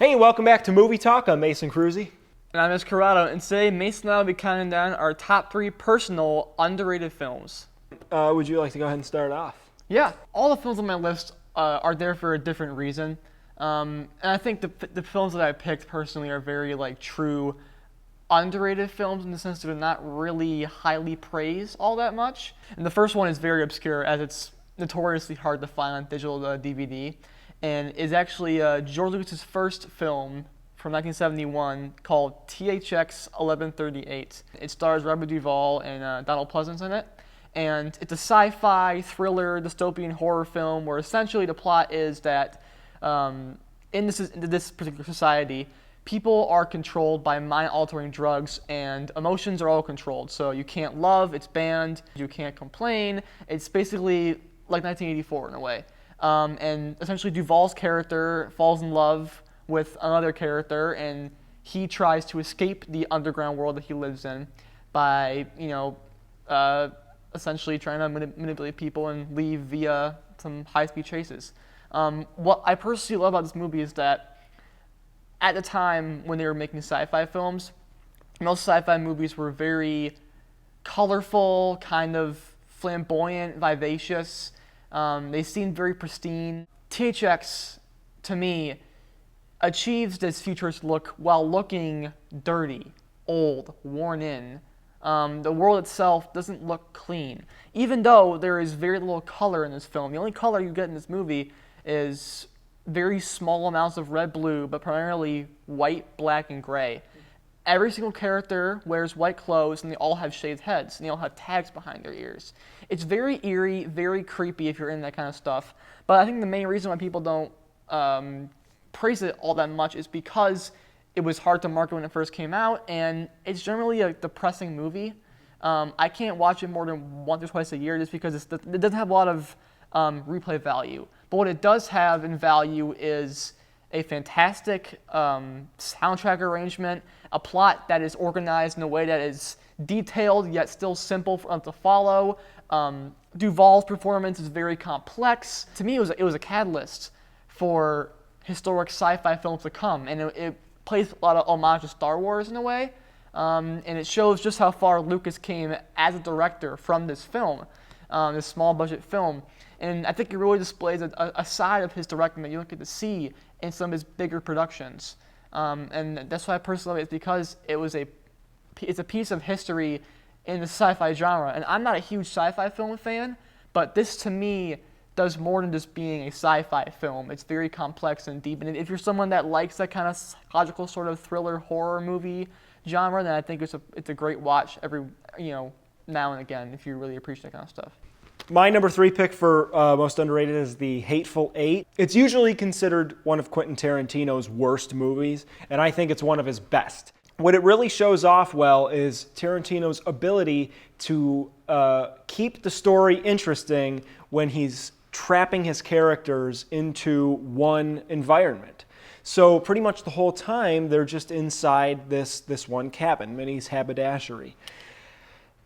Hey, welcome back to Movie Talk. I'm Mason Cruzy. And I'm Mitch Corrado, and today Mason and I will be counting down our top 3 personal underrated films. Would you like to go ahead and start off? Yeah, all the films on my list are there for a different reason. And I think the films that I picked personally are very true underrated films in the sense that they're not really highly praised all that much. And the first one is very obscure as it's notoriously hard to find on digital DVD, and is actually George Lucas's first film from 1971 called THX 1138. It stars Robert Duvall and Donald Pleasance in it. And it's a sci-fi, thriller, dystopian horror film where essentially the plot is that in this particular society, people are controlled by mind-altering drugs and emotions are all controlled. So you can't love, it's banned, you can't complain. It's basically like 1984 in a way. And essentially Duvall's character falls in love with another character, and he tries to escape the underground world that he lives in by, essentially trying to manipulate people and leave via some high-speed chases. What I personally love about this movie is that at the time when they were making sci-fi films, most sci-fi movies were very colorful, kind of flamboyant, vivacious. They seemed very pristine. THX, to me, achieves this futuristic look while looking dirty, old, worn in. The world itself doesn't look clean, even though there is very little color in this film. The only color you get in this movie is very small amounts of red, blue, but primarily white, black, and gray. Every single character wears white clothes, and they all have shaved heads, and they all have tags behind their ears. It's very eerie, very creepy if you're into that kind of stuff. But I think the main reason why people don't praise it all that much is because it was hard to market when it first came out, and it's generally a depressing movie. I can't watch it more than once or twice a year just because it doesn't have a lot of replay value. But what it does have in value is a fantastic soundtrack arrangement, a plot that is organized in a way that is detailed yet still simple for us to follow. Duvall's performance is very complex. To me, it was a catalyst for historic sci-fi films to come, and it plays a lot of homage to Star Wars in a way, and it shows just how far Lucas came as a director from this film, this small budget film. And I think it really displays a side of his directing that you don't get to see in some of his bigger productions. And that's why I personally love it, is because it's a piece of history in the sci-fi genre. And I'm not a huge sci-fi film fan, but this to me does more than just being a sci-fi film. It's very complex and deep. And if you're someone that likes that kind of psychological sort of thriller horror movie genre, then I think it's a great watch every now and again if you really appreciate that kind of stuff. My number 3 pick for most underrated is The Hateful Eight. It's usually considered one of Quentin Tarantino's worst movies, and I think it's one of his best. What it really shows off well is Tarantino's ability to keep the story interesting when he's trapping his characters into one environment. So pretty much the whole time, they're just inside this one cabin, Minnie's haberdashery.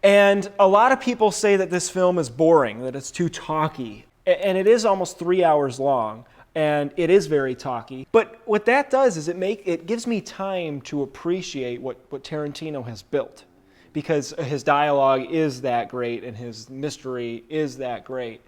And a lot of people say that this film is boring, that it's too talky. And it is almost 3 hours long, and it is very talky. But what that does is it gives me time to appreciate what Tarantino has built, because his dialogue is that great and his mystery is that great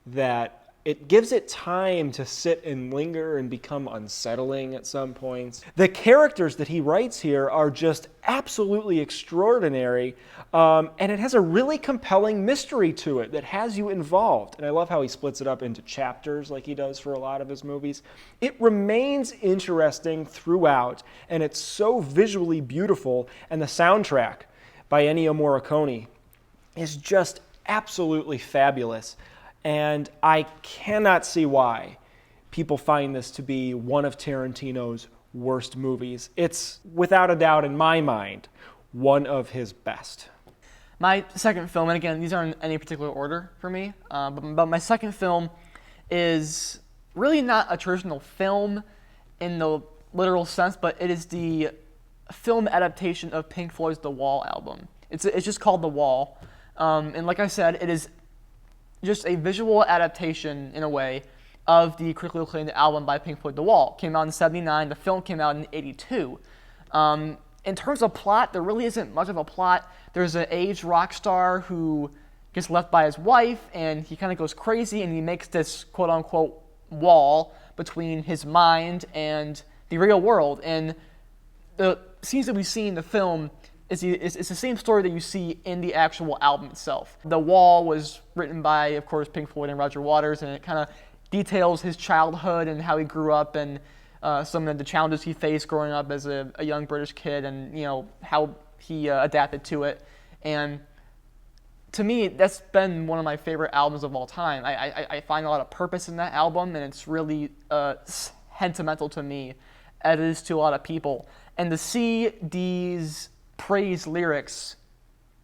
that it gives it time to sit and linger and become unsettling at some points. The characters that he writes here are just absolutely extraordinary, and it has a really compelling mystery to it that has you involved. And I love how he splits it up into chapters like he does for a lot of his movies. It remains interesting throughout, and it's so visually beautiful, and the soundtrack by Ennio Morricone is just absolutely fabulous. And I cannot see why people find this to be one of Tarantino's worst movies. It's, without a doubt in my mind, one of his best. My second film, and again, these aren't in any particular order for me, but my second film is really not a traditional film in the literal sense, but it is the film adaptation of Pink Floyd's The Wall album. It's just called The Wall. And like I said, it is just a visual adaptation in a way of the critically acclaimed album by Pink Floyd, The Wall. Came out in 79. The film came out in 82. In terms of plot, there really isn't much of a plot. There's an aged rock star who gets left by his wife, and he kind of goes crazy, and he makes this quote-unquote wall between his mind and the real world. And the scenes that we see in the film is the same story that you see in the actual album itself. The Wall was written by, of course, Pink Floyd and Roger Waters, and it kind of details his childhood and how he grew up and some of the challenges he faced growing up as a young British kid, and how he adapted to it. And to me, that's been one of my favorite albums of all time. I find a lot of purpose in that album, and it's really sentimental to me, as it is to a lot of people. And to see these praise lyrics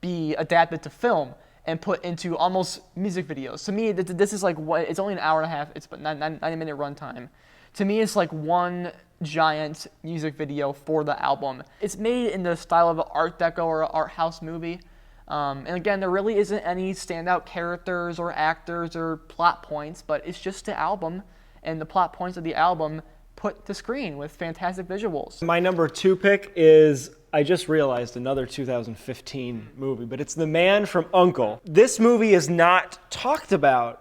be adapted to film and put into almost music videos. To me, this is like it's only an hour and a half. It's 90-minute runtime. To me, it's like one giant music video for the album. It's made in the style of an Art Deco or an art house movie. And again, there really isn't any standout characters or actors or plot points, but it's just the album and the plot points of the album put to screen with fantastic visuals. My number 2 pick is, I just realized, another 2015 movie, but it's The Man from U.N.C.L.E. This movie is not talked about,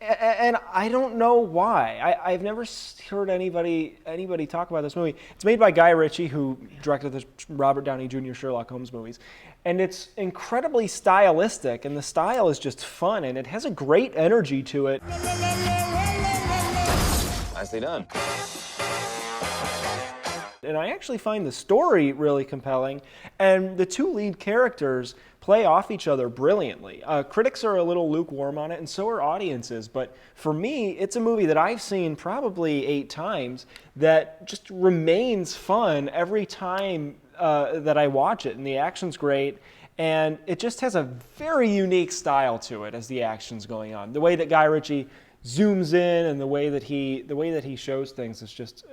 and I don't know why. I've never heard anybody talk about this movie. It's made by Guy Ritchie, who directed the Robert Downey Jr. Sherlock Holmes movies, and it's incredibly stylistic, and the style is just fun, and it has a great energy to it. Nicely done. And I actually find the story really compelling, and the two lead characters play off each other brilliantly. Critics are a little lukewarm on it, and so are audiences, but for me, it's a movie that I've seen probably 8 times that just remains fun every time that I watch it, and the action's great, and it just has a very unique style to it as the action's going on. The way that Guy Ritchie zooms in and the way that he shows things is just...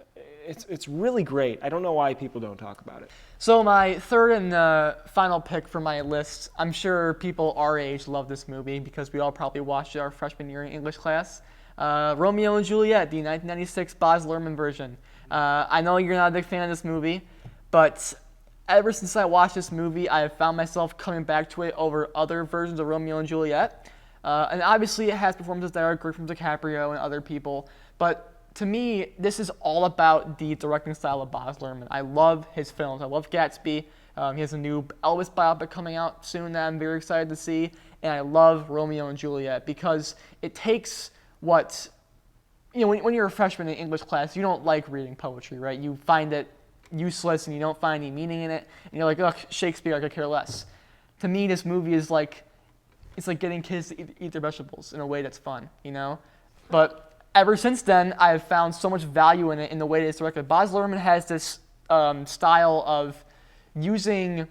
It's really great. I don't know why people don't talk about it. So my third and final pick for my list, I'm sure people our age love this movie because we all probably watched it our freshman year in English class. Romeo and Juliet, the 1996 Baz Luhrmann version. I know you're not a big fan of this movie, but ever since I watched this movie, I have found myself coming back to it over other versions of Romeo and Juliet. And obviously it has performances that are great from DiCaprio and other people, but to me, this is all about the directing style of Baz Luhrmann. I love his films. I love Gatsby. He has a new Elvis biopic coming out soon that I'm very excited to see. And I love Romeo and Juliet because it takes what, when you're a freshman in English class, you don't like reading poetry, right? You find it useless and you don't find any meaning in it. And you're like, ugh, Shakespeare, I could care less. To me, this movie is like, it's like getting kids to eat their vegetables in a way that's fun, But ever since then, I've found so much value in it in the way that it's directed. Baz Luhrmann has this style of using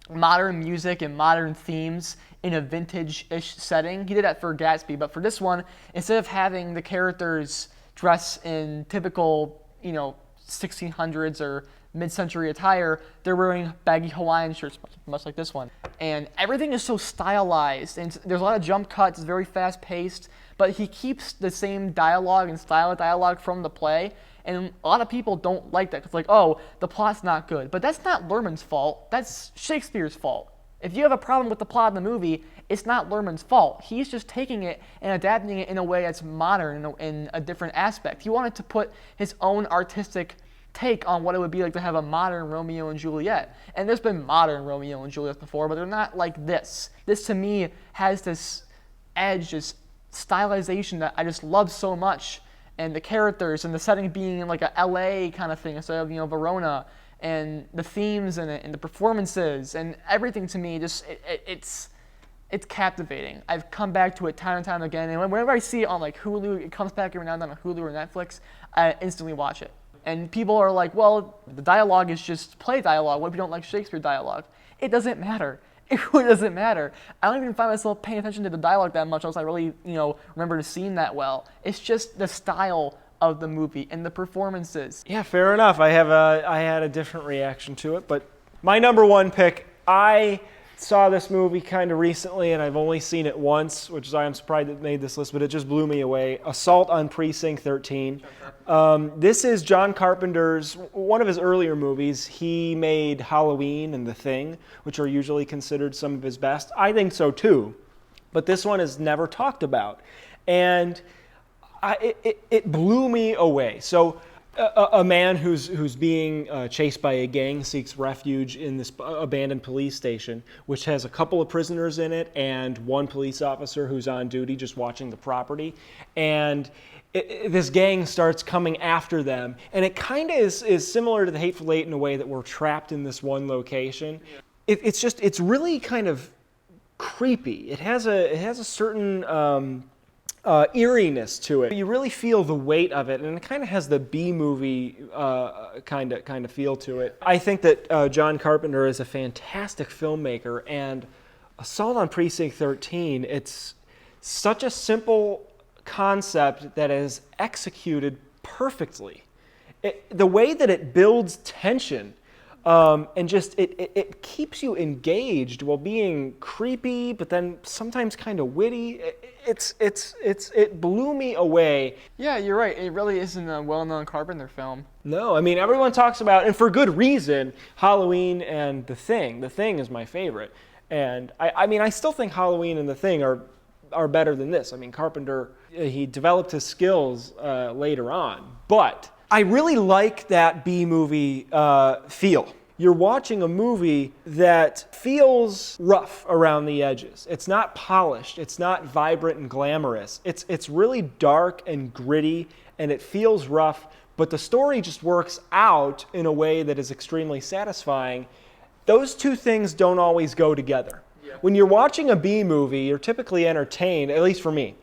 modern music and modern themes in a vintage-ish setting. He did that for Gatsby, but for this one, instead of having the characters dress in typical, 1600s or mid-century attire, they're wearing baggy Hawaiian shirts, much like this one. And everything is so stylized, and there's a lot of jump cuts, it's very fast-paced, but he keeps the same dialogue and style of dialogue from the play, and a lot of people don't like that. It's like, oh, the plot's not good. But that's not Luhrmann's fault, that's Shakespeare's fault. If you have a problem with the plot of the movie, it's not Luhrmann's fault. He's just taking it and adapting it in a way that's modern, in a different aspect. He wanted to put his own artistic take on what it would be like to have a modern Romeo and Juliet. And there's been modern Romeo and Juliet before, but they're not like this. This, to me, has this edge, this stylization that I just love so much. And the characters and the setting being like a LA kind of thing instead of, Verona. And the themes in it and the performances and everything, to me, just it's captivating. I've come back to it time and time again. And whenever I see it on like Hulu, it comes back every now and then on Hulu or Netflix, I instantly watch it. And people are like, well, the dialogue is just play dialogue. What if you don't like Shakespeare dialogue? It doesn't matter. It really doesn't matter. I don't even find myself paying attention to the dialogue that much unless I really, remember the scene that well. It's just the style of the movie and the performances. Yeah, fair enough. I had a different reaction to it, but my number 1 pick, I saw this movie kind of recently, and I've only seen it once, which is why I'm surprised it made this list, but it just blew me away. Assault on Precinct 13. This is John Carpenter's, one of his earlier movies. He made Halloween and The Thing, which are usually considered some of his best. I think so too, but this one is never talked about. And it blew me away. So a man who's being chased by a gang seeks refuge in this abandoned police station, which has a couple of prisoners in it and one police officer who's on duty just watching the property. And this gang starts coming after them. And it kind of is similar to the Hateful Eight in a way that we're trapped in this one location. It's really kind of creepy. It has a certain eeriness to it. You really feel the weight of it, and it kind of has the B-movie kind of feel to it. I think that John Carpenter is a fantastic filmmaker, and Assault on Precinct 13, it's such a simple concept that is executed perfectly. The way that it builds tension and just it keeps you engaged while being creepy, but then sometimes kind of witty. It blew me away. Yeah, you're right. It really isn't a well-known Carpenter film. No, I mean, everyone talks about, and for good reason, Halloween and The Thing. The Thing is my favorite. And I mean, I still think Halloween and The Thing are better than this. I mean, Carpenter, he developed his skills later on. But I really like that B-movie feel. You're watching a movie that feels rough around the edges. It's not polished. It's not vibrant and glamorous. It's really dark and gritty, and it feels rough, but the story just works out in a way that is extremely satisfying. Those two things don't always go together. Yeah. When you're watching a B movie, you're typically entertained, at least for me,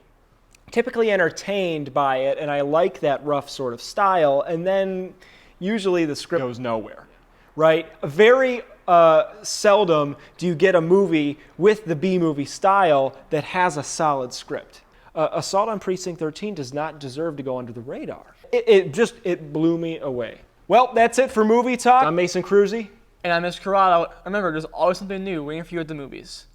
typically entertained by it, and I like that rough sort of style, and then usually the script goes nowhere. Right? Very seldom do you get a movie with the B-movie style that has a solid script. Assault on Precinct 13 does not deserve to go under the radar. It blew me away. Well, that's it for Movie Talk. I'm Mason Cruzy. And I'm Mitch Corrado. Remember, there's always something new waiting for you at the movies.